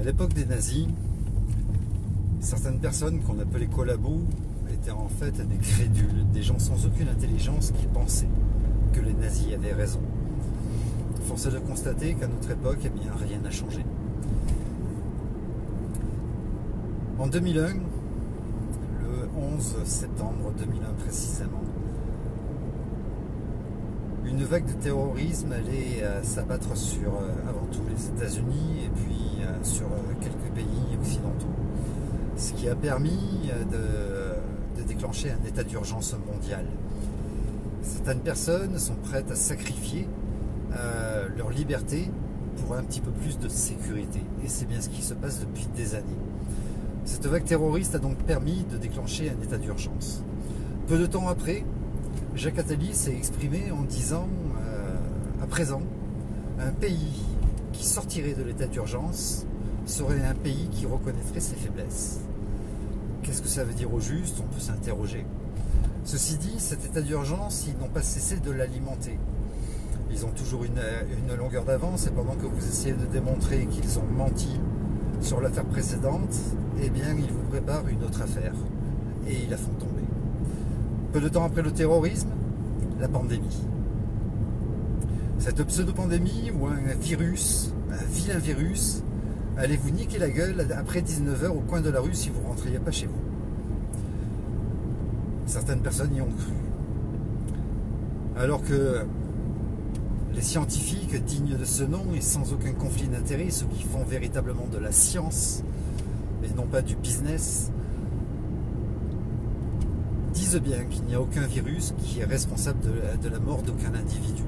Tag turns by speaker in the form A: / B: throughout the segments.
A: À l'époque des nazis, certaines personnes qu'on appelait collabos étaient en fait des crédules, des gens sans aucune intelligence qui pensaient que les nazis avaient raison. Force est de constater qu'à notre époque, eh bien, rien n'a changé. En 2001, le 11 septembre 2001 précisément, une vague de terrorisme allait s'abattre sur avant tout les États-Unis et puis sur quelques pays occidentaux. Ce qui a permis de déclencher un état d'urgence mondial. Certaines personnes sont prêtes à sacrifier leur liberté pour un petit peu plus de sécurité. Et c'est bien ce qui se passe depuis des années. Cette vague terroriste a donc permis de déclencher un état d'urgence. Peu de temps après, Jacques Attali s'est exprimé en disant à présent, un pays qui sortirait de l'état d'urgence serait un pays qui reconnaîtrait ses faiblesses. Qu'est-ce que ça veut dire au juste? On peut s'interroger. Ceci dit, cet état d'urgence, ils n'ont pas cessé de l'alimenter. Ils ont toujours une longueur d'avance et pendant que vous essayez de démontrer qu'ils ont menti sur l'affaire précédente, eh bien, ils vous préparent une autre affaire et ils la font tomber. Peu de temps après le terrorisme, la pandémie. Cette pseudo-pandémie ou un virus, un vilain virus, allez vous niquer la gueule après 19 h au coin de la rue si vous ne rentriez pas chez vous. Certaines personnes y ont cru. Alors que les scientifiques dignes de ce nom et sans aucun conflit d'intérêt, ceux qui font véritablement de la science et non pas du business, disent bien qu'il n'y a aucun virus qui est responsable de la mort d'aucun individu.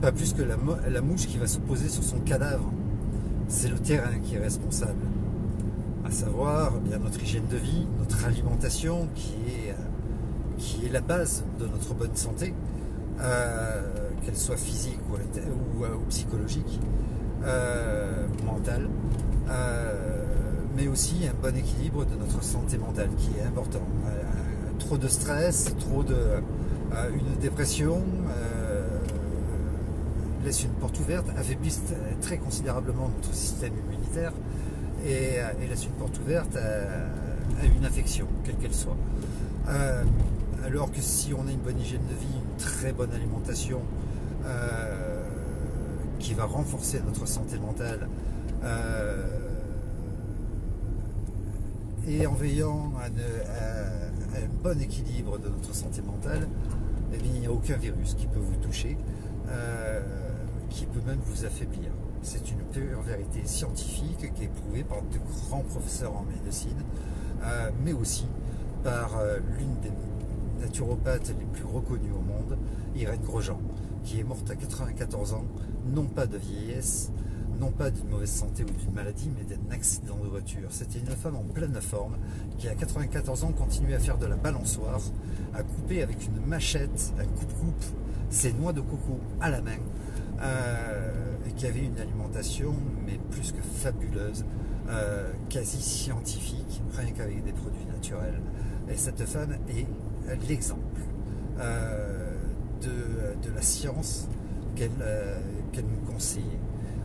A: Pas plus que la mouche qui va se poser sur son cadavre. C'est le terrain qui est responsable. À savoir bien notre hygiène de vie, notre alimentation qui est la base de notre bonne santé, qu'elle soit physique ou psychologique, ou mentale, mais aussi un bon équilibre de notre santé mentale qui est important. Trop de stress, une dépression laisse une porte ouverte, affaiblissent très considérablement notre système immunitaire et laisse une porte ouverte à une infection, quelle qu'elle soit. Alors que si on a une bonne hygiène de vie, une très bonne alimentation qui va renforcer notre santé mentale et en veillant à un bon équilibre de notre santé mentale, eh bien, il n'y a aucun virus qui peut vous toucher, qui peut même vous affaiblir. C'est une pure vérité scientifique qui est prouvée par de grands professeurs en médecine, mais aussi par l'une des naturopathes les plus reconnues au monde, Irène Grosjean, qui est morte à 94 ans, non pas de vieillesse, non pas d'une mauvaise santé ou d'une maladie, mais d'un accident de voiture. C'était une femme en pleine forme qui, à 94 ans, continuait à faire de la balançoire, à couper avec une machette, un coupe-coupe, ses noix de coco à la main, et qui avait une alimentation, mais plus que fabuleuse, quasi scientifique, rien qu'avec des produits naturels. Et cette femme est l'exemple de la science qu'elle nous conseillait.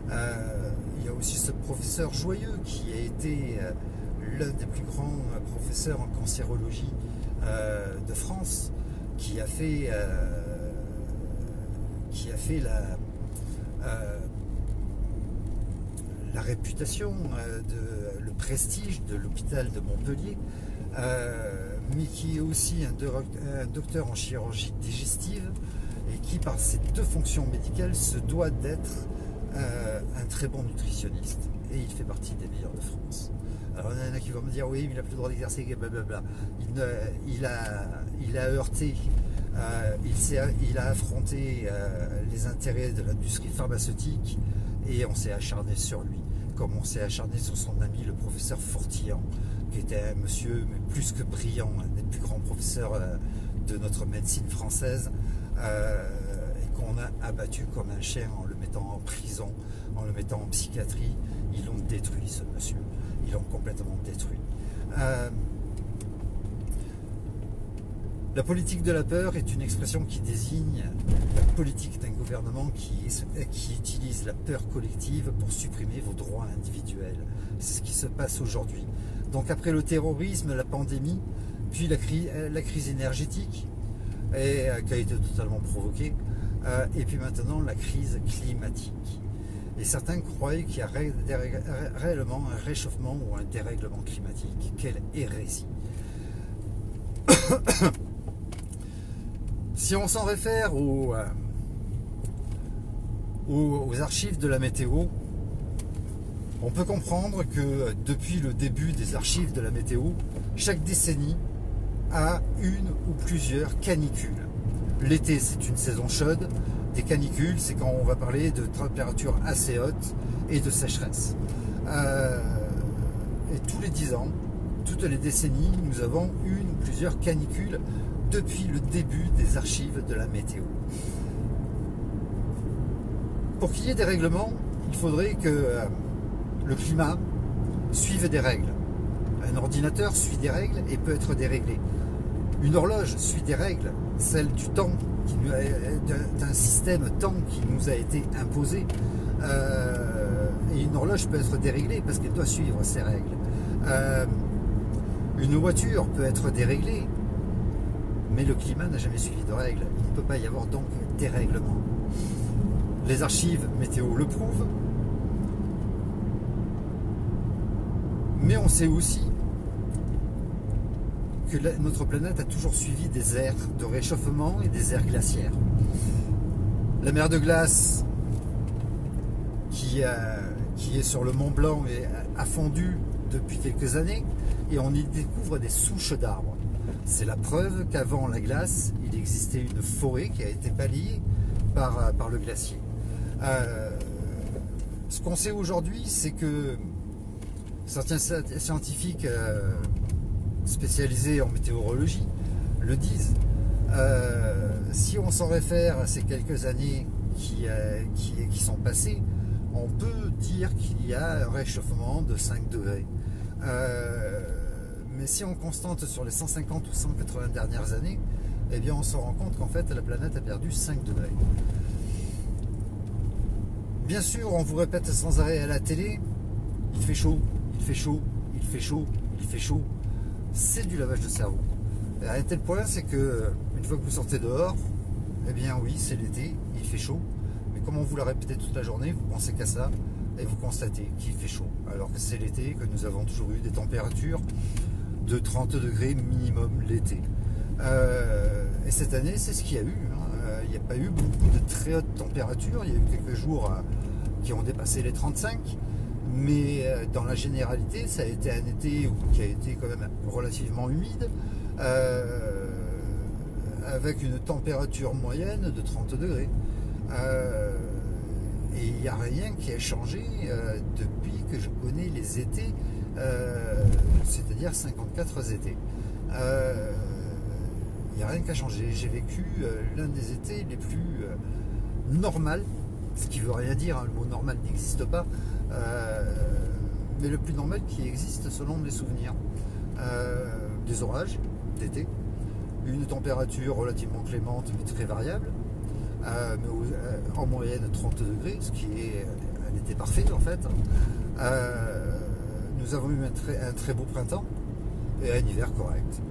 A: Il y a aussi ce professeur Joyeux qui a été l'un des plus grands professeurs en cancérologie de France, qui a fait la réputation, le prestige de l'hôpital de Montpellier, mais qui est aussi un docteur en chirurgie digestive et qui, par ses deux fonctions médicales, se doit d'être un très bon nutritionniste. Et il fait partie des meilleurs de France. Alors il y en a qui vont me dire oui, mais il n'a plus le droit d'exercer, blablabla. Il a heurté, il a affronté les intérêts de l'industrie pharmaceutique et on s'est acharné sur lui, comme on s'est acharné sur son ami le professeur Fortillan, qui était un monsieur mais plus que brillant, un des plus grands professeurs de notre médecine française, et qu'on a abattu comme un chien en le mettant en prison, en le mettant en psychiatrie. Ils l'ont détruit, ce monsieur. Ils l'ont complètement détruit. La politique de la peur est une expression qui désigne la politique d'un gouvernement qui utilise la peur collective pour supprimer vos droits individuels. C'est ce qui se passe aujourd'hui. Donc après le terrorisme, la pandémie, puis la crise énergétique, qui a été totalement provoquée, et puis maintenant la crise climatique. Et certains croyaient qu'il y a réellement un réchauffement ou un dérèglement climatique. Quelle hérésie! Si on s'en réfère aux archives de la météo, on peut comprendre que depuis le début des archives de la météo, chaque décennie a une ou plusieurs canicules. L'été, c'est une saison chaude. Des canicules, c'est quand on va parler de températures assez hautes et de sécheresse. Et tous les 10 ans, toutes les décennies, nous avons une ou plusieurs canicules depuis le début des archives de la météo. Pour qu'il y ait des règlements, il faudrait que le climat suive des règles. Un ordinateur suit des règles et peut être déréglé. Une horloge suit des règles, celle du temps, d'un système temps qui nous a été imposé. Et une horloge peut être déréglée parce qu'elle doit suivre ces règles. Une voiture peut être déréglée, mais le climat n'a jamais suivi de règles. Il ne peut pas y avoir donc dérèglement. Les archives météo le prouvent, mais on sait aussi que notre planète a toujours suivi des ères de réchauffement et des ères glaciaires. La mer de glace qui est sur le Mont Blanc a fondu depuis quelques années et on y découvre des souches d'arbres. C'est la preuve qu'avant la glace, il existait une forêt qui a été balayée par le glacier. Ce qu'on sait aujourd'hui, c'est que certains scientifiques spécialisés en météorologie le disent. Si on s'en réfère à ces quelques années qui sont passées, on peut dire qu'il y a un réchauffement de 5 degrés. Mais si on constate sur les 150 ou 180 dernières années, eh bien on se rend compte qu'en fait la planète a perdu 5 degrés. Bien sûr, on vous répète sans arrêt à la télé, il fait chaud, il fait chaud, il fait chaud, il fait chaud. C'est du lavage de cerveau. Et à un tel point, c'est que une fois que vous sortez dehors, eh bien oui, c'est l'été, il fait chaud. Mais comme on vous l'a répété toute la journée, vous pensez qu'à ça et vous constatez qu'il fait chaud. Alors que c'est l'été, que nous avons toujours eu des températures de 30 degrés minimum l'été. Et cette année, c'est ce qu'il y a eu. Il n'y a pas eu beaucoup de très hautes températures. Il y a eu quelques jours qui ont dépassé les 35. Mais dans la généralité, ça a été un été qui a été quand même relativement humide, avec une température moyenne de 30 degrés. Et il n'y a rien qui a changé depuis que je connais les étés, c'est-à-dire 54 étés. Il n'y a rien qui a changé. J'ai vécu l'un des étés les plus normaux, ce qui ne veut rien dire, hein, le mot normal n'existe pas, mais le plus normal qui existe selon mes souvenirs. Des orages d'été, une température relativement clémente mais très variable, mais en moyenne 30 degrés, ce qui est un été parfait en fait. Nous avons eu un très beau printemps et un hiver correct.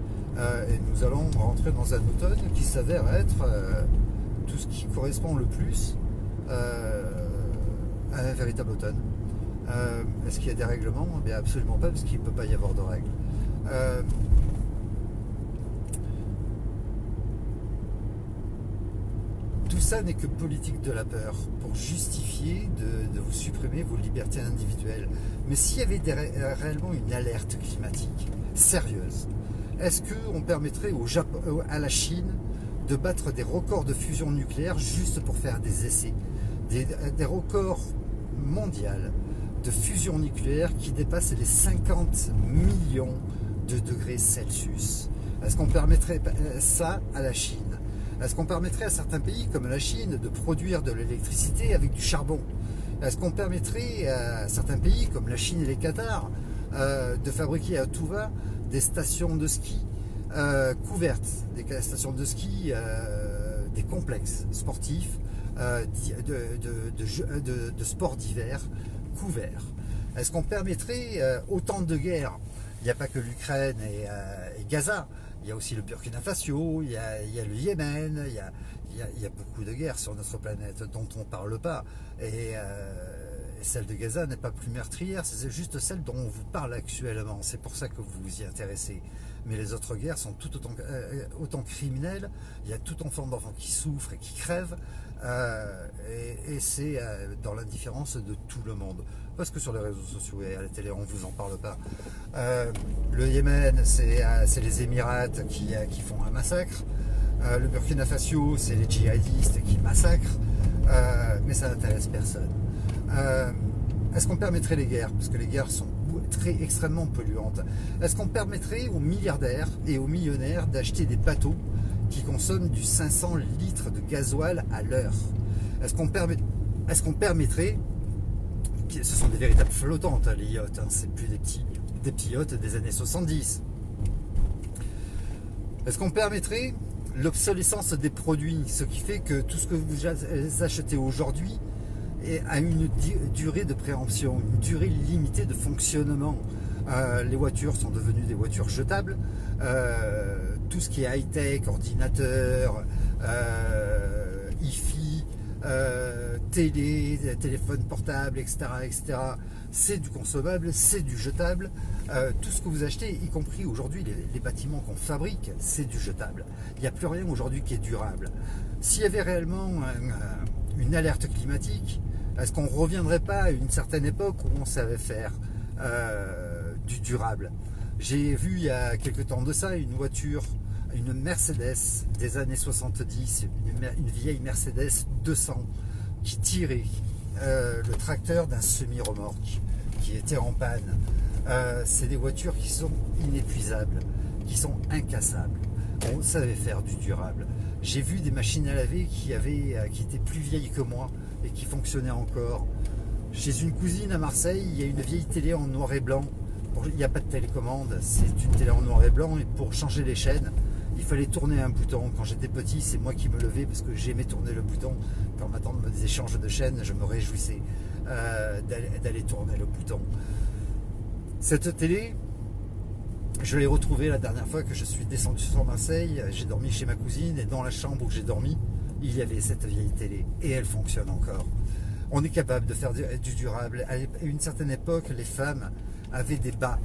A: Et nous allons rentrer dans un automne qui s'avère être tout ce qui correspond le plus à un véritable automne. Est-ce qu'il y a des règlements? Bien, absolument pas, parce qu'il ne peut pas y avoir de règles. Tout ça n'est que politique de la peur, pour justifier de vous supprimer vos libertés individuelles. Mais s'il y avait réellement une alerte climatique sérieuse, est-ce qu'on permettrait à la Chine de battre des records de fusion nucléaire juste pour faire des essais, des records mondiaux de fusion nucléaire qui dépassent les 50 millions de degrés Celsius? Est-ce qu'on permettrait ça à la Chine? Est-ce qu'on permettrait à certains pays comme la Chine de produire de l'électricité avec du charbon? Est-ce qu'on permettrait à certains pays comme la Chine et les Qatar de fabriquer à tout va des stations de ski couvertes, des stations de ski, des complexes sportifs, de sports d'hiver couverts. Est-ce qu'on permettrait autant de guerres? Il n'y a pas que l'Ukraine et Gaza, il y a aussi le Burkina Faso, il y a le Yémen, il y a beaucoup de guerres sur notre planète dont on ne parle pas. Et celle de Gaza n'est pas plus meurtrière, c'est juste celle dont on vous parle actuellement. C'est pour ça que vous vous y intéressez. Mais les autres guerres sont tout autant criminelles. Il y a tout enfant d'enfants qui souffrent et qui crèvent. Et c'est dans l'indifférence de tout le monde. Parce que sur les réseaux sociaux et à la télé, on ne vous en parle pas. Le Yémen, c'est les Émirats qui font un massacre. Le Burkina Faso, c'est les djihadistes qui massacrent. Mais ça n'intéresse personne. Est-ce qu'on permettrait les guerres? Parce que les guerres sont extrêmement polluantes. Est-ce qu'on permettrait aux milliardaires et aux millionnaires d'acheter des bateaux qui consomment du 500 litres de gasoil à l'heure? Est-ce qu'on permettrait, ce sont des véritables flottantes, les yachts, hein, c'est plus des petits yachts des années 70. Est-ce qu'on permettrait l'obsolescence des produits, ce qui fait que tout ce que vous achetez aujourd'hui a une durée de préemption, une durée limitée de fonctionnement. Les voitures sont devenues des voitures jetables. Tout ce qui est high-tech, ordinateur, hi-fi, téléphone portable, etc., c'est du consommable, c'est du jetable. Tout ce que vous achetez, y compris aujourd'hui les bâtiments qu'on fabrique, c'est du jetable. Il n'y a plus rien aujourd'hui qui est durable. S'il y avait réellement une alerte climatique, est-ce qu'on ne reviendrait pas à une certaine époque où on savait faire du durable? J'ai vu il y a quelque temps de ça une voiture, une Mercedes des années 70, une vieille Mercedes 200 qui tirait le tracteur d'un semi-remorque qui était en panne. C'est des voitures qui sont inépuisables, qui sont incassables. On savait faire du durable. J'ai vu des machines à laver qui étaient plus vieilles que moi et qui fonctionnaient encore. Chez une cousine à Marseille, il y a une vieille télé en noir et blanc. Il n'y a pas de télécommande, c'est une télé en noir et blanc, et pour changer les chaînes, il fallait tourner un bouton. Quand j'étais petit, c'est moi qui me levais parce que j'aimais tourner le bouton. Quand ma tante me disait change de chaîne, je me réjouissais d'aller tourner le bouton. Cette télé, je l'ai retrouvée la dernière fois que je suis descendu sur Marseille. J'ai dormi chez ma cousine et dans la chambre où j'ai dormi, il y avait cette vieille télé et elle fonctionne encore. On est capable de faire du durable. À une certaine époque, les femmes avaient des bas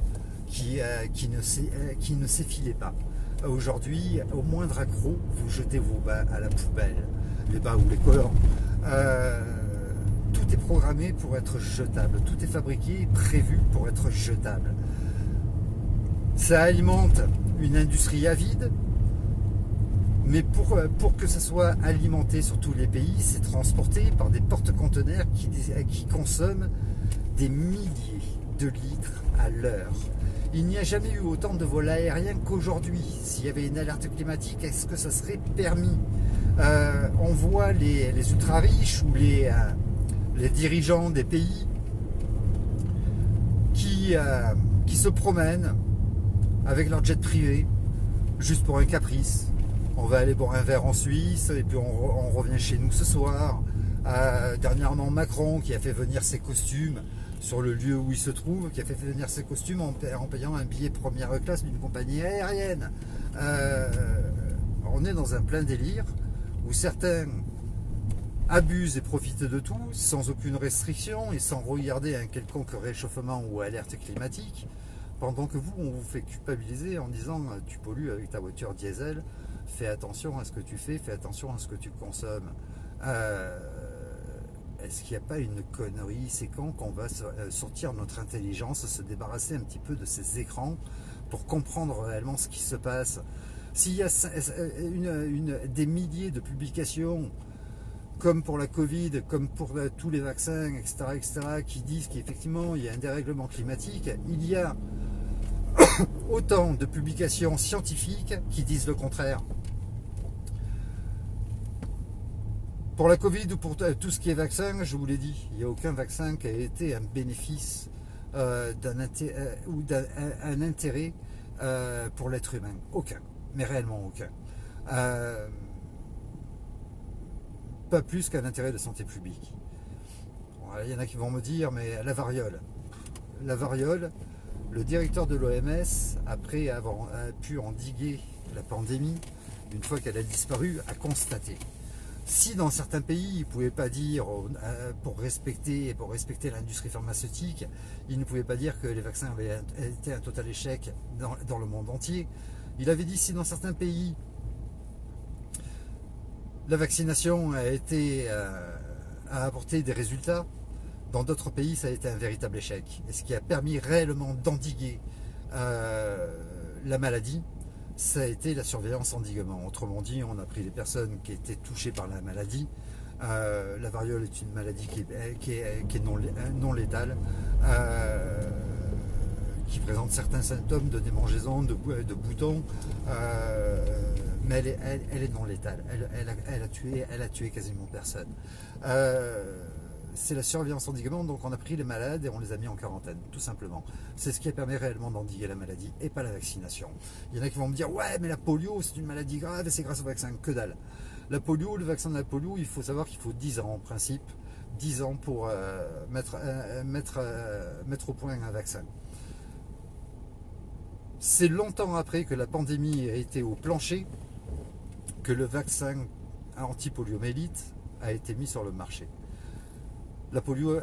A: qui ne s'effilaient pas. Aujourd'hui, au moindre accroc, vous jetez vos bas à la poubelle, les bas ou les collants. Tout est programmé pour être jetable, tout est fabriqué, prévu pour être jetable. Ça alimente une industrie avide, mais pour que ça soit alimenté sur tous les pays, c'est transporté par des porte-conteneurs qui consomment des milliers de litres à l'heure. Il n'y a jamais eu autant de vols aériens qu'aujourd'hui. S'il y avait une alerte climatique, est-ce que ça serait permis? On voit les ultra-riches ou les dirigeants des pays qui se promènent avec leur jet privé, juste pour un caprice. On va aller boire un verre en Suisse et puis on revient chez nous ce soir. Dernièrement, Macron qui a fait venir ses costumes sur le lieu où il se trouve, qui a fait venir ses costumes en payant un billet première classe d'une compagnie aérienne. On est dans un plein délire où certains abusent et profitent de tout sans aucune restriction et sans regarder un quelconque réchauffement ou alerte climatique, pendant que vous, on vous fait culpabiliser en disant tu pollues avec ta voiture diesel, fais attention à ce que tu fais, fais attention à ce que tu consommes. Est-ce qu'il n'y a pas une connerie? C'est quand qu'on va sortir notre intelligence, se débarrasser un petit peu de ces écrans pour comprendre réellement ce qui se passe? S'il y a des milliers de publications, comme pour la Covid, comme pour tous les vaccins, etc., qui disent qu'effectivement il y a un dérèglement climatique, il y a autant de publications scientifiques qui disent le contraire. Pour la Covid ou pour tout ce qui est vaccin, je vous l'ai dit, il n'y a aucun vaccin qui a été un bénéfice ou un intérêt pour l'être humain. Aucun. mais réellement aucun. Pas plus qu'un intérêt de santé publique. Bon, il y en a qui vont me dire, mais la variole, le directeur de l'OMS, après avoir pu endiguer la pandémie, une fois qu'elle a disparu, a constaté. Si dans certains pays, ils ne pouvaient pas dire, pour respecter l'industrie pharmaceutique, ils ne pouvaient pas dire que les vaccins avaient été un total échec dans le monde entier, il avait dit si dans certains pays, la vaccination a apporté des résultats, dans d'autres pays, ça a été un véritable échec. Et ce qui a permis réellement d'endiguer la maladie, ça a été la surveillance endiguement. Autrement dit, on a pris les personnes qui étaient touchées par la maladie. La variole est une maladie qui est non létale, qui présente certains symptômes de démangeaison, de boutons, mais elle est non létale. Elle a tué quasiment personne. C'est la surveillance endiguement, donc on a pris les malades et on les a mis en quarantaine, tout simplement. C'est ce qui permet réellement d'endiguer la maladie et pas la vaccination. Il y en a qui vont me dire, ouais, mais la polio, c'est une maladie grave et c'est grâce au vaccin. Que dalle. La polio, le vaccin de la polio, il faut savoir qu'il faut 10 ans en principe, 10 ans pour mettre au point un vaccin. C'est longtemps après que la pandémie a été au plancher que le vaccin anti-poliomyélite a été mis sur le marché. La polio,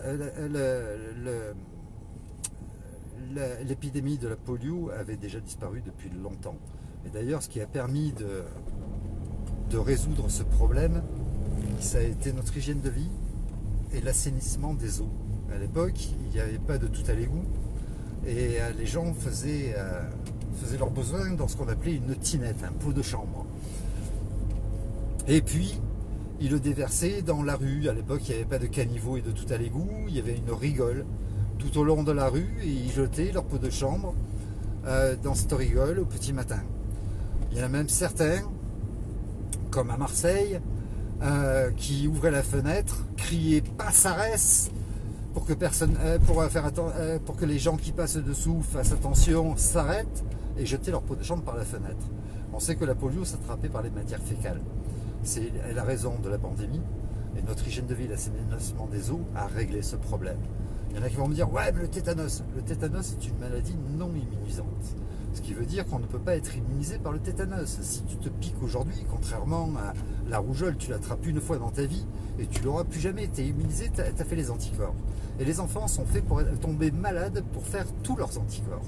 A: l'épidémie de la polio avait déjà disparu depuis longtemps. Et d'ailleurs, ce qui a permis de résoudre ce problème, ça a été notre hygiène de vie et l'assainissement des eaux. À l'époque, il n'y avait pas de tout à l'égout et les gens faisaient leurs besoins dans ce qu'on appelait une tinette, un pot de chambre. Et puis, ils le déversaient dans la rue. À l'époque, il n'y avait pas de caniveau et de tout à l'égout. Il y avait une rigole tout au long de la rue et ils jetaient leur pot de chambre dans cette rigole au petit matin. Il y en a même certains, comme à Marseille, qui ouvraient la fenêtre, criaient « Passares !» pour que les gens qui passent dessous fassent attention, s'arrêtent et jetaient leur pot de chambre par la fenêtre. On sait que la polio s'attrapait par les matières fécales. C'est la raison de la pandémie et notre hygiène de vie, l'assainissement des eaux a réglé ce problème. Il y en a qui vont me dire ouais mais le tétanos est une maladie non immunisante, ce qui veut dire qu'on ne peut pas être immunisé par le tétanos. Si tu te piques aujourd'hui, contrairement à la rougeole, tu l'attrapes une fois dans ta vie et tu l'auras plus jamais, tu es immunisé, tu as fait les anticorps. Et les enfants sont faits pour tomber malades pour faire tous leurs anticorps.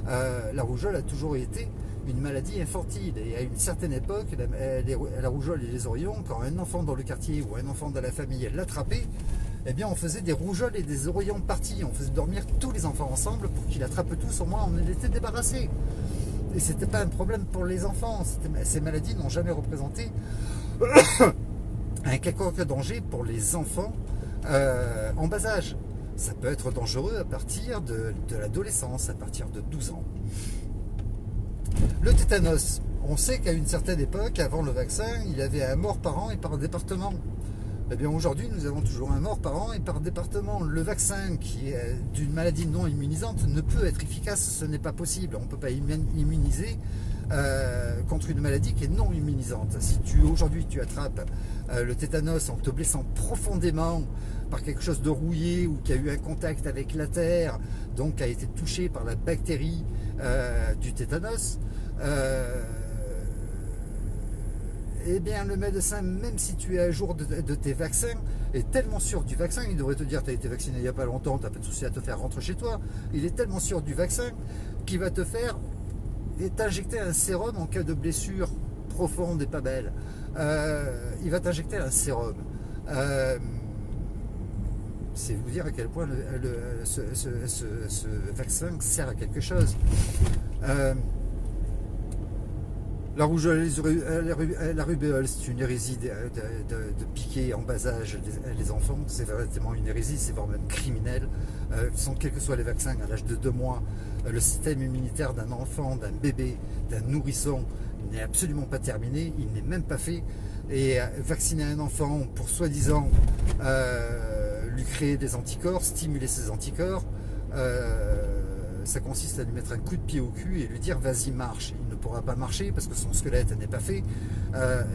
A: La rougeole a toujours été une maladie infantile et à une certaine époque, la rougeole et les oreillons, quand un enfant dans le quartier ou un enfant dans la famille l'attrapait, eh bien on faisait des rougeoles et des oreillons partis, on faisait dormir tous les enfants ensemble pour qu'ils attrapent tous, au moins on en était débarrassés. Et c'était pas un problème pour les enfants, ces maladies n'ont jamais représenté un quelconque danger pour les enfants en bas âge. Ça peut être dangereux à partir de l'adolescence, à partir de 12 ans. Le tétanos, on sait qu'à une certaine époque, avant le vaccin, il y avait un mort par an et par département. Eh bien aujourd'hui, nous avons toujours un mort par an et par département. Le vaccin, qui est d'une maladie non immunisante, ne peut être efficace, ce n'est pas possible. On ne peut pas immuniser contre une maladie qui est non immunisante. Si aujourd'hui tu attrapes le tétanos en te blessant profondément par quelque chose de rouillé ou qui a eu un contact avec la terre, donc a été touché par la bactérie du tétanos, eh bien le médecin, même si tu es à jour de tes vaccins, est tellement sûr du vaccin, il devrait te dire tu as été vacciné il n'y a pas longtemps, tu n'as pas de souci à te faire rentrer chez toi, il est tellement sûr du vaccin qu'il va te faire t'injecter un sérum en cas de blessure profonde et pas belle. Il va t'injecter un sérum. C'est vous dire à quel point ce vaccin sert à quelque chose. La rougeole, la rubéole, c'est une hérésie de piquer en bas âge les enfants. C'est vraiment une hérésie, c'est voire même criminel. Quels que soient les vaccins, à l'âge de 2 mois, le système immunitaire d'un enfant, d'un bébé, d'un nourrisson n'est absolument pas terminé, il n'est même pas fait. Et vacciner un enfant pour soi-disant lui créer des anticorps, stimuler ses anticorps, ça consiste à lui mettre un coup de pied au cul et lui dire vas-y marche. Il ne pourra pas marcher parce que son squelette n'est pas fait.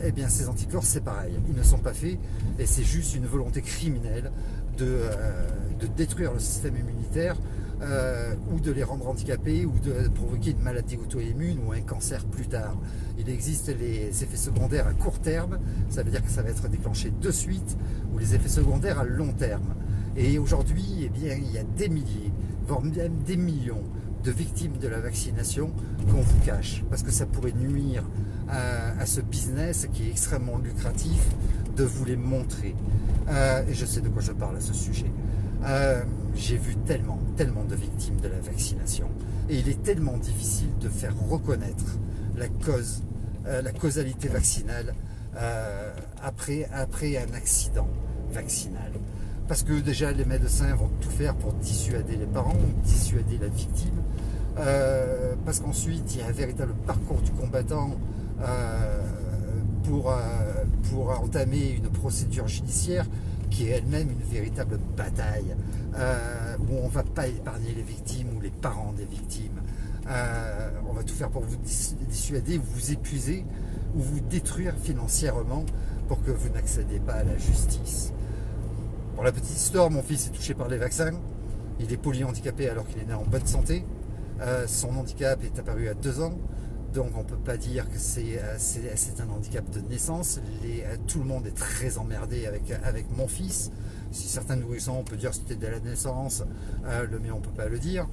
A: Eh bien ces anticorps c'est pareil, ils ne sont pas faits et c'est juste une volonté criminelle de détruire le système immunitaire ou de les rendre handicapés ou de provoquer une maladie auto-immune ou un cancer plus tard. Il existe les effets secondaires à court terme, ça veut dire que ça va être déclenché de suite, ou les effets secondaires à long terme. Et aujourd'hui, eh bien, il y a des milliers, voire même des millions de victimes de la vaccination qu'on vous cache, parce que ça pourrait nuire à ce business qui est extrêmement lucratif de vous les montrer. Et je sais de quoi je parle à ce sujet. J'ai vu tellement de victimes de la vaccination, et il est tellement difficile de faire reconnaître la cause, la causalité vaccinale après un accident vaccinal. Parce que déjà les médecins vont tout faire pour dissuader les parents, dissuader la victime, parce qu'ensuite il y a un véritable parcours du combattant pour entamer une procédure judiciaire qui est elle-même une véritable bataille, où on ne va pas épargner les victimes ou les parents des victimes. On va tout faire pour vous dissuader, vous épuiser ou vous détruire financièrement pour que vous n'accédez pas à la justice. Pour la petite histoire, mon fils est touché par les vaccins. Il est polyhandicapé alors qu'il est né en bonne santé. Son handicap est apparu à 2 ans. Donc on ne peut pas dire que c'est un handicap de naissance. Tout le monde est très emmerdé avec mon fils. Si certains nourrissons, on peut dire que c'était dès la naissance. Le mien, on ne peut pas le dire.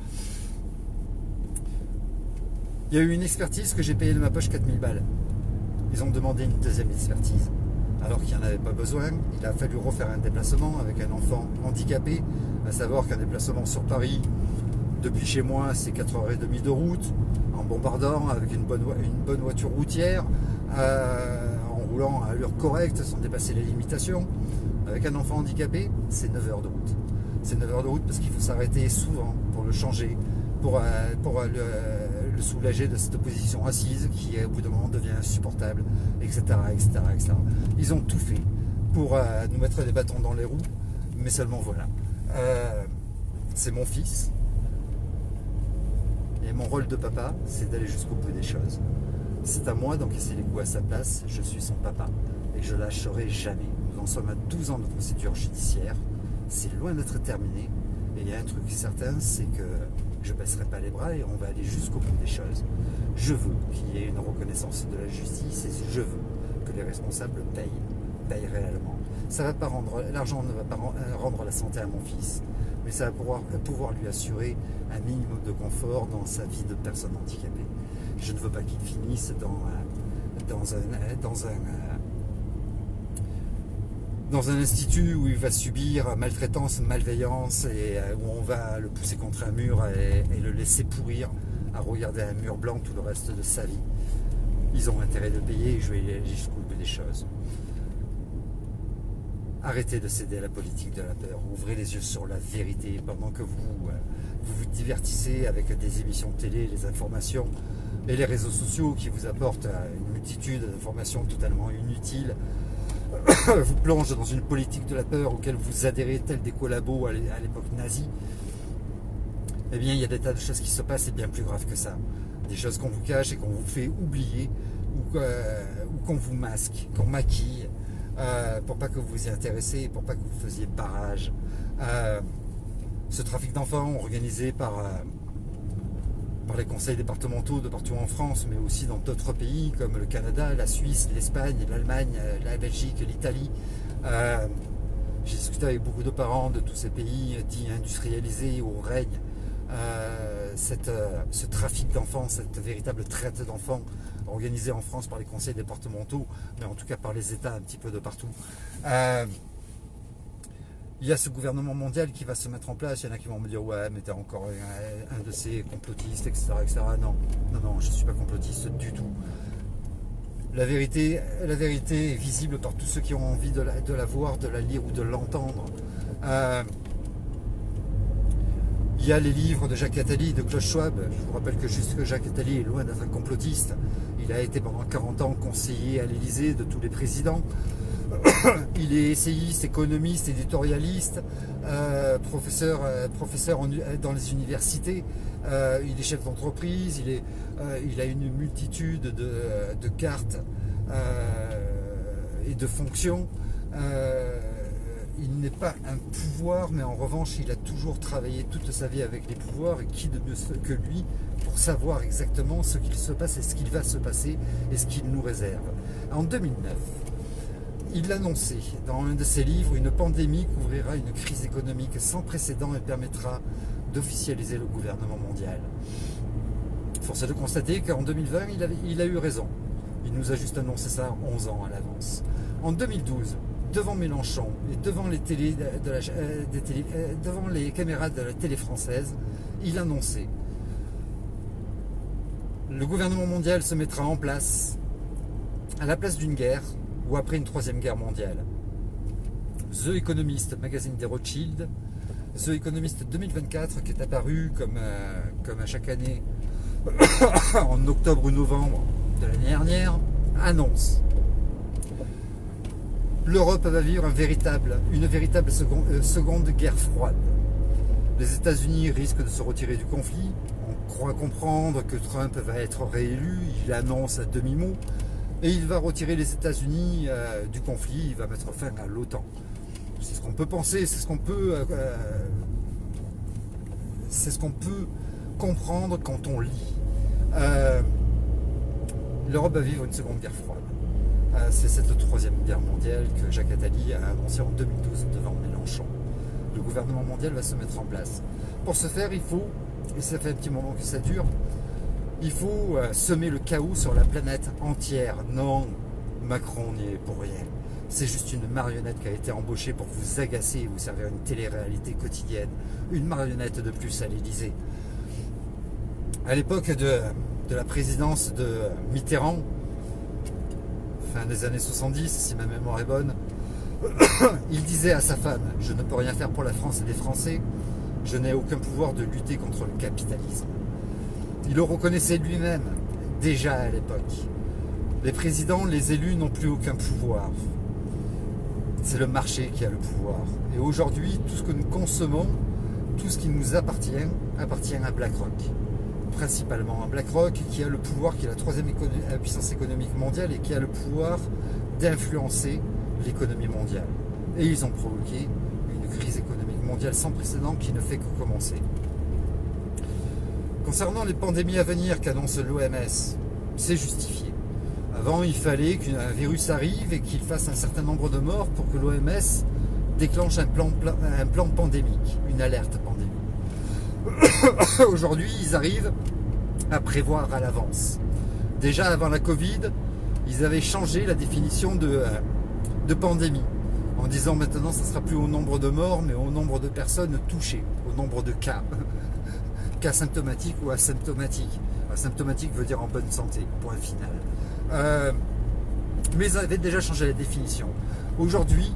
A: Il y a eu une expertise que j'ai payée de ma poche 4000 balles. Ils ont demandé une deuxième expertise, alors qu'il n'y en avait pas besoin. Il a fallu refaire un déplacement avec un enfant handicapé, à savoir qu'un déplacement sur Paris, depuis chez moi, c'est 4h30 de route, en bombardant, avec une bonne voiture routière, en roulant à allure correcte, sans dépasser les limitations. Avec un enfant handicapé, c'est 9 heures de route. C'est 9 heures de route parce qu'il faut s'arrêter souvent pour le changer, pour le soulager de cette position assise qui, au bout d'un moment, devient insupportable, etc., etc., etc. Ils ont tout fait pour nous mettre des bâtons dans les roues, mais seulement voilà. C'est mon fils. Et mon rôle de papa, c'est d'aller jusqu'au bout des choses. C'est à moi d'encaisser les coups à sa place, je suis son papa. Et je lâcherai jamais. Nous en sommes à 12 ans de procédure judiciaire. C'est loin d'être terminé. Et il y a un truc certain, c'est que je ne baisserai pas les bras et on va aller jusqu'au bout des choses. Je veux qu'il y ait une reconnaissance de la justice et je veux que les responsables payent réellement. Ça va pas rendre, l'argent ne va pas rendre la santé à mon fils, mais ça va pouvoir lui assurer un minimum de confort dans sa vie de personne handicapée. Je ne veux pas qu'il finisse dans un institut où il va subir maltraitance, malveillance et où on va le pousser contre un mur et le laisser pourrir à regarder un mur blanc tout le reste de sa vie. Ils ont intérêt de payer et je vais aller jusqu'au bout des choses. Arrêtez de céder à la politique de la peur. Ouvrez les yeux sur la vérité pendant que vous divertissez avec des émissions de télé, les informations et les réseaux sociaux qui vous apportent une multitude d'informations totalement inutiles. Vous plonge dans une politique de la peur auquel vous adhérez tel des collabos à l'époque nazie. Eh bien, il y a des tas de choses qui se passent et bien plus grave que ça. Des choses qu'on vous cache et qu'on vous fait oublier ou qu'on vous masque, qu'on maquille pour pas que vous vous y intéressiez et pour pas que vous faisiez barrage. Ce trafic d'enfants organisé par les conseils départementaux de partout en France, mais aussi dans d'autres pays comme le Canada, la Suisse, l'Espagne, l'Allemagne, la Belgique, l'Italie. J'ai discuté avec beaucoup de parents de tous ces pays dits industrialisés où règne ce trafic d'enfants, cette véritable traite d'enfants organisée en France par les conseils départementaux, mais en tout cas par les États un petit peu de partout. Il y a ce gouvernement mondial qui va se mettre en place. Il y en a qui vont me dire ouais mais t'es encore un de ces complotistes, etc., etc. Non, je ne suis pas complotiste du tout. La vérité est visible par tous ceux qui ont envie de la voir, de la lire ou de l'entendre. Il y a les livres de Jacques Attali, de Klaus Schwab. Je vous rappelle que Jacques Attali est loin d'être un complotiste. Il a été pendant 40 ans conseiller à l'Élysée de tous les présidents. Il est essayiste, économiste, éditorialiste, professeur dans les universités. Il est chef d'entreprise, il a une multitude de cartes et de fonctions. Il n'est pas un pouvoir, mais en revanche, il a toujours travaillé toute sa vie avec les pouvoirs, et qui de mieux que lui pour savoir exactement ce qu'il se passe et ce qu'il va se passer et ce qu'il nous réserve. En 2009, il annonçait dans un de ses livres: une pandémie couvrira une crise économique sans précédent et permettra d'officialiser le gouvernement mondial. Force est de constater qu'en 2020, il a eu raison. Il nous a juste annoncé ça 11 ans à l'avance. En 2012, devant Mélenchon et devant devant les caméras de la télé française, il annonçait: le gouvernement mondial se mettra en place à la place d'une guerre ou après une troisième guerre mondiale. The Economist, magazine des Rothschild, The Economist 2024, qui est apparu comme à chaque année en octobre ou novembre de l'année dernière, annonce: l'Europe va vivre une véritable seconde guerre froide. Les États-Unis risquent de se retirer du conflit. On croit comprendre que Trump va être réélu. Il annonce à demi-mot. Et il va retirer les États-Unis du conflit. Il va mettre fin à l'OTAN. C'est ce qu'on peut penser, c'est ce qu'on peut comprendre quand on lit. L'Europe va vivre une seconde guerre froide. C'est cette troisième guerre mondiale que Jacques Attali a annoncée en 2012 devant Mélenchon. Le gouvernement mondial va se mettre en place. Pour ce faire, il faut, et ça fait un petit moment que ça dure, il faut semer le chaos sur la planète entière. Non, Macron n'y est pour rien. C'est juste une marionnette qui a été embauchée pour vous agacer et vous servir une télé-réalité quotidienne. Une marionnette de plus à l'Élysée. À l'époque de la présidence de Mitterrand, fin des années 70, si ma mémoire est bonne, il disait à sa femme: je ne peux rien faire pour la France et les Français, je n'ai aucun pouvoir de lutter contre le capitalisme. Il le reconnaissait lui-même, déjà à l'époque. Les présidents, les élus n'ont plus aucun pouvoir. C'est le marché qui a le pouvoir. Et aujourd'hui, tout ce que nous consommons, tout ce qui nous appartient à BlackRock. Principalement à BlackRock, qui a le pouvoir, qui est la troisième puissance économique mondiale et qui a le pouvoir d'influencer l'économie mondiale. Et ils ont provoqué une crise économique mondiale sans précédent qui ne fait que commencer. Concernant les pandémies à venir qu'annonce l'OMS, c'est justifié. Avant, il fallait qu'un virus arrive et qu'il fasse un certain nombre de morts pour que l'OMS déclenche un plan pandémique, une alerte pandémique. Aujourd'hui, ils arrivent à prévoir à l'avance. Déjà avant la Covid, ils avaient changé la définition de pandémie, en disant maintenant ça ne sera plus au nombre de morts, mais au nombre de personnes touchées, au nombre de cas. Cas symptomatiques ou asymptomatiques. Asymptomatique veut dire en bonne santé, point final. Mais ils avaient déjà changé la définition. Aujourd'hui,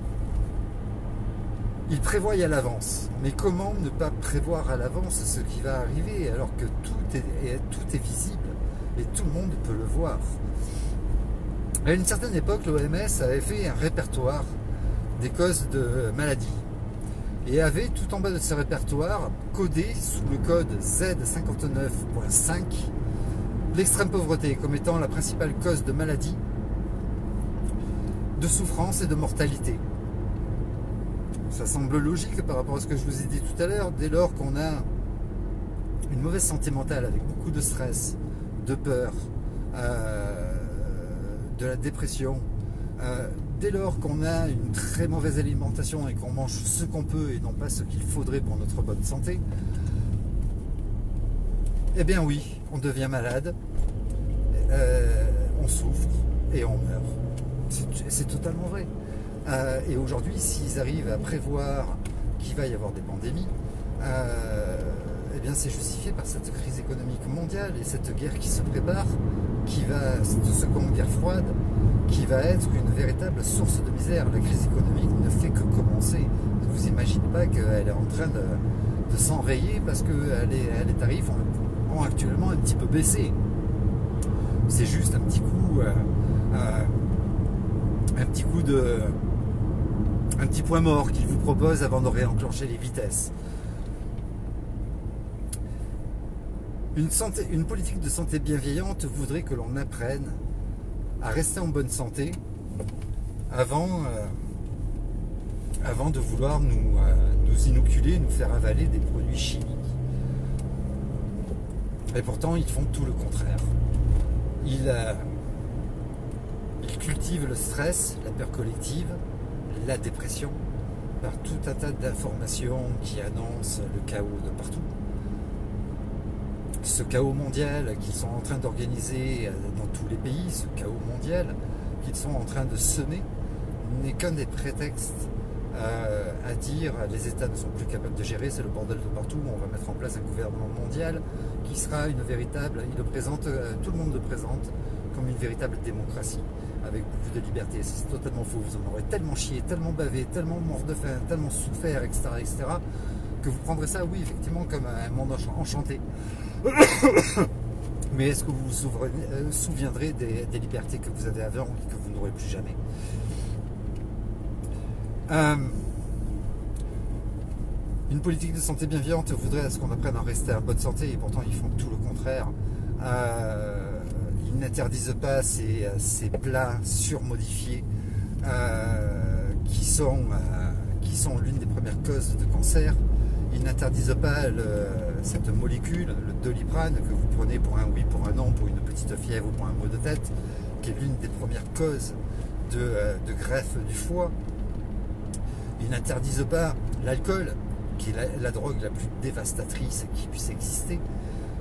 A: ils prévoient à l'avance. Mais comment ne pas prévoir à l'avance ce qui va arriver alors que tout est visible et tout le monde peut le voir? À une certaine époque, l'OMS avait fait un répertoire des causes de maladies et avait tout en bas de ce répertoire codé sous le code Z59.5 l'extrême pauvreté comme étant la principale cause de maladie, de souffrance et de mortalité. Ça semble logique par rapport à ce que je vous ai dit tout à l'heure, dès lors qu'on a une mauvaise santé mentale avec beaucoup de stress, de peur, de la dépression, dès lors qu'on a une très mauvaise alimentation et qu'on mange ce qu'on peut et non pas ce qu'il faudrait pour notre bonne santé, eh bien oui, on devient malade, on souffre et on meurt. C'est totalement vrai. Et aujourd'hui, s'ils arrivent à prévoir qu'il va y avoir des pandémies, eh bien c'est justifié par cette crise économique mondiale et cette guerre qui se prépare, cette seconde guerre froide, qui va être une véritable source de misère. La crise économique ne fait que commencer. Ne vous imaginez pas qu'elle est en train de s'enrayer parce que les tarifs ont actuellement un petit peu baissé. C'est juste un petit coup un petit coup de... un petit point mort qu'il vous propose avant de réenclencher les vitesses. Une politique de santé bienveillante voudrait que l'on apprenne à rester en bonne santé avant de vouloir nous inoculer, nous faire avaler des produits chimiques. Et pourtant, ils font tout le contraire. Ils cultivent le stress, la peur collective, la dépression, par tout un tas d'informations qui annoncent le chaos de partout. Ce chaos mondial qu'ils sont en train d'organiser dans tous les pays, ce chaos mondial qu'ils sont en train de semer, n'est qu'un des prétextes à dire les États ne sont plus capables de gérer, c'est le bordel de partout, on va mettre en place un gouvernement mondial qui sera une véritable, il le présente, tout le monde le présente comme une véritable démocratie, avec beaucoup de liberté. C'est totalement faux, vous en aurez tellement chié, tellement bavé, tellement mort de faim, tellement souffert, etc., que vous prendrez ça, oui, effectivement, comme un monde enchanté. Mais est-ce que vous vous souviendrez des libertés que vous avez avant et que vous n'aurez plus jamais? Une politique de santé bienveillante voudrait à ce qu'on apprenne à rester en bonne santé, et pourtant ils font tout le contraire. Ils n'interdisent pas ces plats surmodifiés qui sont l'une des premières causes de cancer. Ils n'interdisent pas cette molécule, le Doliprane, que vous prenez pour un oui, pour un non, pour une petite fièvre ou pour un maux de tête, qui est l'une des premières causes de greffe du foie. Ils n'interdisent pas l'alcool, qui est la drogue la plus dévastatrice qui puisse exister.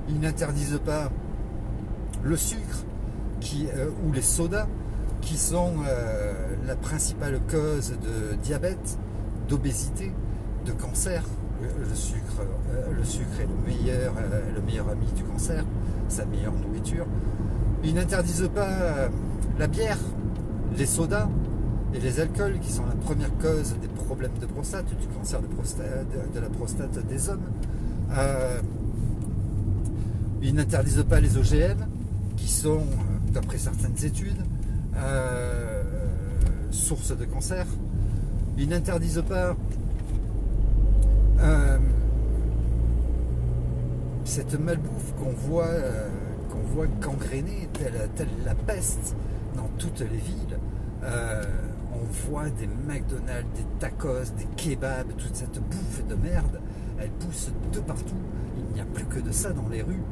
A: Ils n'interdisent pas le sucre ou les sodas, qui sont la principale cause de diabète, d'obésité, de cancer. Le sucre est le meilleur ami du cancer, sa meilleure nourriture. Ils n'interdisent pas la bière, les sodas et les alcools, qui sont la première cause des problèmes de prostate, du cancer de la prostate des hommes. Ils n'interdisent pas les OGM, qui sont, d'après certaines études, source de cancer. Ils n'interdisent pas cette malbouffe qu'on voit gangréner telle la peste dans toutes les villes. On voit des McDonald's, des tacos, des kebabs, toute cette bouffe de merde, elle pousse de partout, il n'y a plus que de ça dans les rues.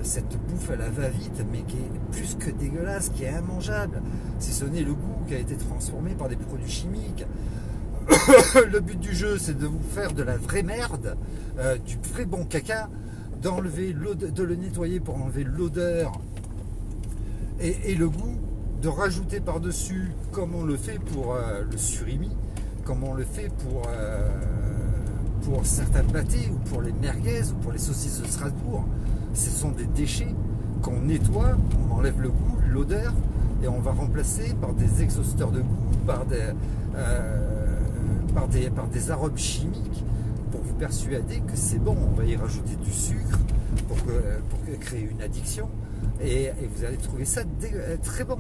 A: Cette bouffe à la va-vite, mais qui est plus que dégueulasse, qui est immangeable, si ce n'est le goût qui a été transformé par des produits chimiques. Le but du jeu, c'est de vous faire de la vraie merde, du vrai bon caca, de le nettoyer pour enlever l'odeur et le goût, de rajouter par-dessus, comme on le fait pour le surimi, comme on le fait pour certains pâtés, ou pour les merguez, ou pour les saucisses de Strasbourg. Ce sont des déchets qu'on nettoie, on enlève le goût, l'odeur, et on va remplacer par des exhausteurs de goût, par des arômes chimiques, pour vous persuader que c'est bon. On va y rajouter du sucre pour créer une addiction, et vous allez trouver ça très bon.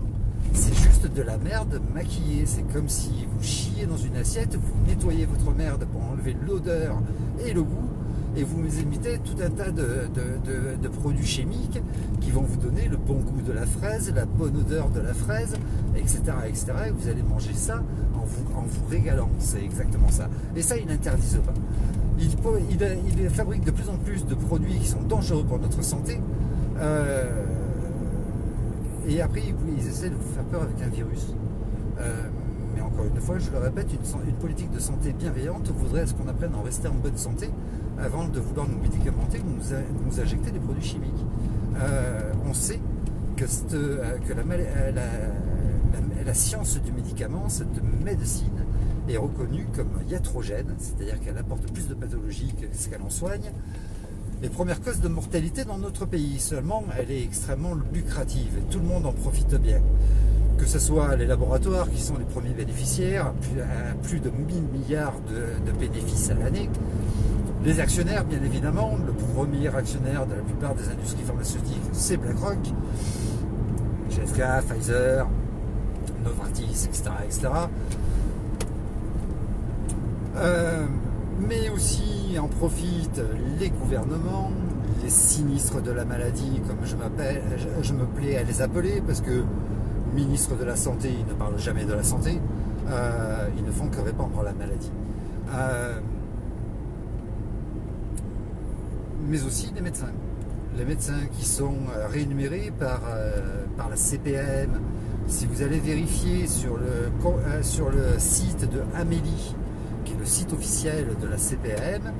A: C'est juste de la merde maquillée. C'est comme si vous chiez dans une assiette, vous nettoyez votre merde pour enlever l'odeur et le goût, et vous imitez tout un tas de produits chimiques qui vont vous donner le bon goût de la fraise, la bonne odeur de la fraise, etc. etc. et vous allez manger ça en vous régalant. C'est exactement ça. Et ça, ils n'interdisent pas. Ils fabriquent de plus en plus de produits qui sont dangereux pour notre santé. Et après, ils essaient de vous faire peur avec un virus. Mais encore une fois, je le répète, une politique de santé bienveillante voudrait à ce qu'on apprenne à rester en bonne santé avant de vouloir nous médicamenter ou nous injecter des produits chimiques. On sait que la science du médicament, cette médecine, est reconnue comme iatrogène, c'est-à-dire qu'elle apporte plus de pathologies que ce qu'elle en soigne. Les premières causes de mortalité dans notre pays, seulement elle est extrêmement lucrative et tout le monde en profite bien. Que ce soit les laboratoires qui sont les premiers bénéficiaires, plus de 1000 milliards de bénéfices à l'année. Les actionnaires, bien évidemment, le premier actionnaire de la plupart des industries pharmaceutiques, c'est BlackRock, GSK, Pfizer, Novartis, etc. etc. Mais aussi en profitent les gouvernements, les sinistres de la maladie, comme je me plais à les appeler, parce que ministre de la Santé, ils ne parlent jamais de la santé, ils ne font que répandre la maladie. Mais aussi les médecins qui sont rémunérés par la CPAM. Si vous allez vérifier sur le site de Amélie, qui est le site officiel de la CPAM,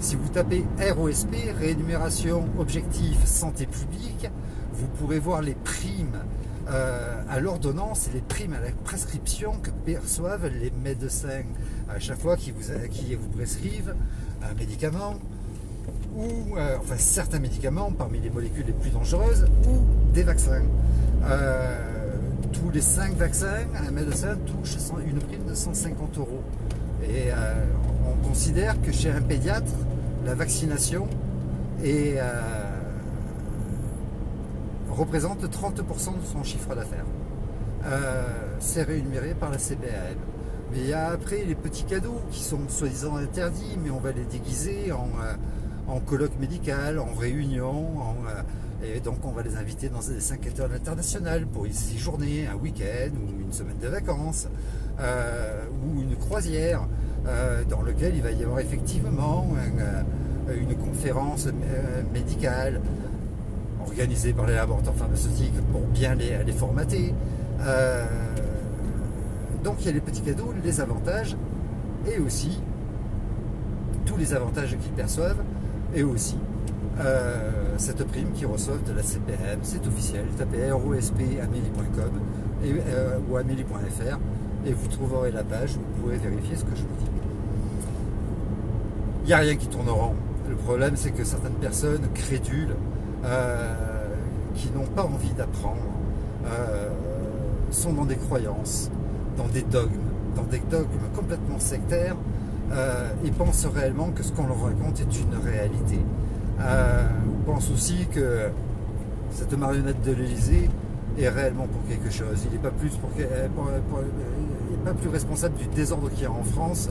A: si vous tapez ROSP, rémunération objectif santé publique, vous pourrez voir les primes à l'ordonnance et les primes à la prescription que perçoivent les médecins à chaque fois qu'ils vous prescrivent un médicament ou enfin certains médicaments parmi les molécules les plus dangereuses ou des vaccins. Tous les 5 vaccins, un médecin touche une prime de 150 €. Et on considère que chez un pédiatre, la vaccination représente 30% de son chiffre d'affaires. C'est rémunéré par la CPAM. Mais il y a après les petits cadeaux qui sont soi-disant interdits, mais on va les déguiser en colloque médical, en réunion, et donc on va les inviter dans des 5 étoiles internationales pour une séjournée, un week-end ou une semaine de vacances ou une croisière dans lequel il va y avoir effectivement une conférence médicale organisée par les laboratoires pharmaceutiques pour bien les formater. Donc il y a les petits cadeaux, les avantages et aussi tous les avantages qu'ils perçoivent et aussi cette prime qu'ils reçoivent de la CPM. C'est officiel, tapez rospamélie.com ou amélie.fr et vous trouverez la page où vous pourrez vérifier ce que je vous dis. Il n'y a rien qui tourne rond. Le problème, c'est que certaines personnes crédules qui n'ont pas envie d'apprendre sont dans des croyances, dans des dogmes complètement sectaires et pensent réellement que ce qu'on leur raconte est une réalité. On pense aussi que cette marionnette de l'Élysée est réellement pour quelque chose. Il n'est pas plus responsable du désordre qu'il y a en France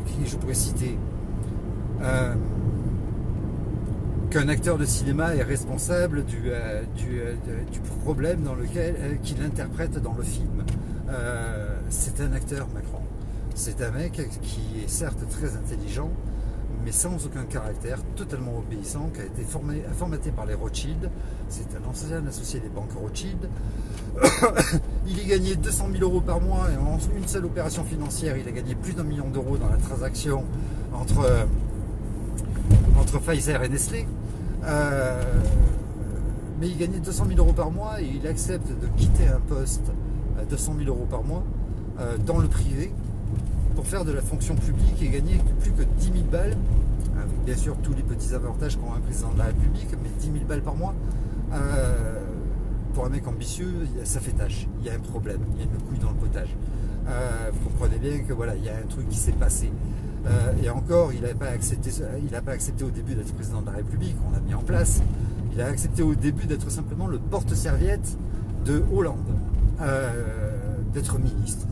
A: qui je pourrais citer qu'un acteur de cinéma est responsable du problème dans lequel qu'il interprète dans le film. C'est un acteur, Macron. C'est un mec qui est certes très intelligent, mais sans aucun caractère, totalement obéissant, qui a été formaté par les Rothschild. C'est un ancien associé des banques Rothschild. Il y gagnait 200 000 € par mois et en une seule opération financière, il a gagné plus d'1 million d'euros dans la transaction entre Pfizer et Nestlé. Mais il gagnait 200 000 € par mois et il accepte de quitter un poste à 200 000 € par mois dans le privé pour faire de la fonction publique et gagner plus que 10 000 balles, avec bien sûr tous les petits avantages qu'ont un président de la République, mais 10 000 balles par mois, pour un mec ambitieux, ça fait tâche. Il y a un problème, il y a une couille dans le potage. Vous comprenez bien que voilà, il y a un truc qui s'est passé. Et encore, il n'a pas accepté au début d'être président de la République, on l'a mis en place. Il a accepté au début d'être simplement le porte-serviette de Hollande, d'être ministre,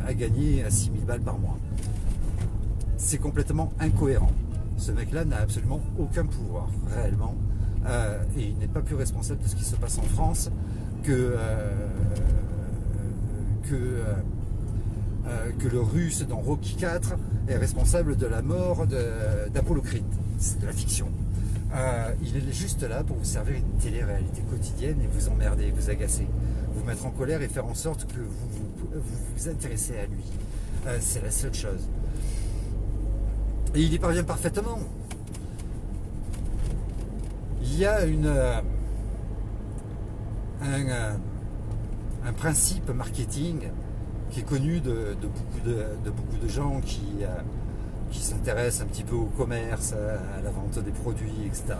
A: à gagner 6 000 balles par mois. C'est complètement incohérent. Ce mec-là n'a absolument aucun pouvoir, réellement, et il n'est pas plus responsable de ce qui se passe en France que le russe dans Rocky IV est responsable de la mort d'Apollo Creed. C'est de la fiction. Il est juste là pour vous servir une télé-réalité quotidienne et vous emmerder, vous agacer, vous mettre en colère et faire en sorte que vous intéressez à lui. C'est la seule chose. Et il y parvient parfaitement. Il y a un principe marketing qui est connu de beaucoup de gens qui s'intéressent un petit peu au commerce, à la vente des produits, etc.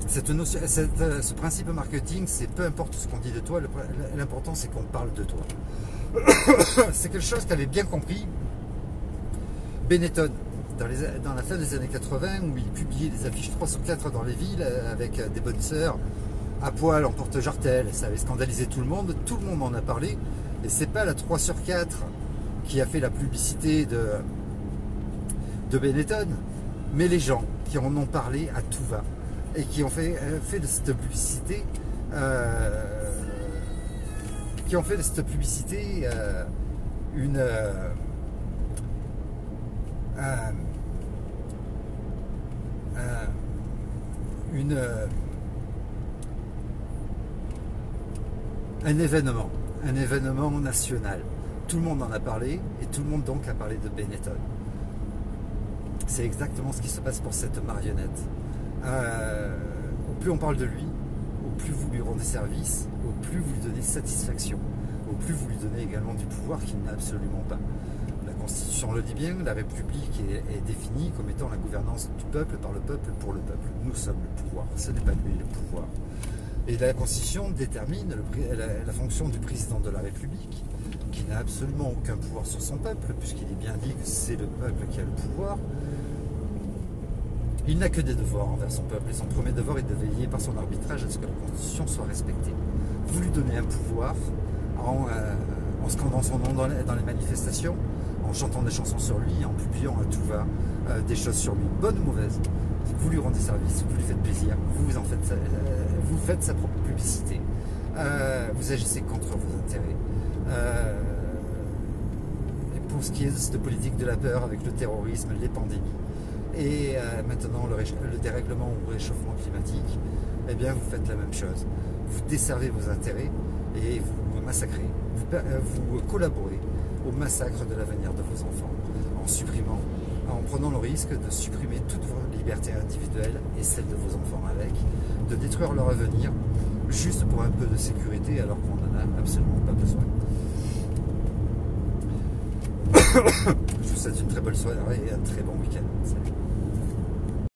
A: Ce principe marketing, c'est peu importe ce qu'on dit de toi, l'important c'est qu'on parle de toi. C'est quelque chose qu'avait bien compris Benetton. dans la fin des années 80 où il publiait des affiches 3 sur 4 dans les villes avec des bonnes sœurs à poil en porte-jartel. Ça avait scandalisé tout le monde en a parlé. Et c'est pas la 3 sur 4 qui a fait la publicité de Benetton, mais les gens qui en ont parlé à tout va et qui ont fait de cette publicité un événement national. Tout le monde en a parlé et tout le monde donc a parlé de Benetton. C'est exactement ce qui se passe pour cette marionnette. Au plus on parle de lui, au plus vous lui rendez service, au plus vous lui donnez satisfaction, au plus vous lui donnez également du pouvoir qu'il n'a absolument pas. La Constitution le dit bien, la République est définie comme étant la gouvernance du peuple, par le peuple, pour le peuple. Nous sommes le pouvoir, ce n'est pas lui le pouvoir. Et la Constitution détermine la fonction du président de la République, qui n'a absolument aucun pouvoir sur son peuple, puisqu'il est bien dit que c'est le peuple qui a le pouvoir. Il n'a que des devoirs envers son peuple, et son premier devoir est de veiller par son arbitrage à ce que la Constitution soit respectée. Vous lui donnez un pouvoir en scandant son nom dans les manifestations, en chantant des chansons sur lui, en publiant à tout va des choses sur lui, bonnes ou mauvaises. Vous lui rendez service, vous lui faites plaisir, vous faites sa propre publicité, vous agissez contre vos intérêts. Et pour ce qui est de cette politique de la peur avec le terrorisme, les pandémies, et maintenant le dérèglement ou le réchauffement climatique, eh bien vous faites la même chose. Vous desservez vos intérêts et vous massacrez, vous collaborez au massacre de l'avenir de vos enfants, en prenant le risque de supprimer toutes vos libertés individuelles et celles de vos enfants avec, de détruire leur avenir juste pour un peu de sécurité alors qu'on n'en a absolument pas besoin. Je vous souhaite une très bonne soirée et un très bon week-end. Salut.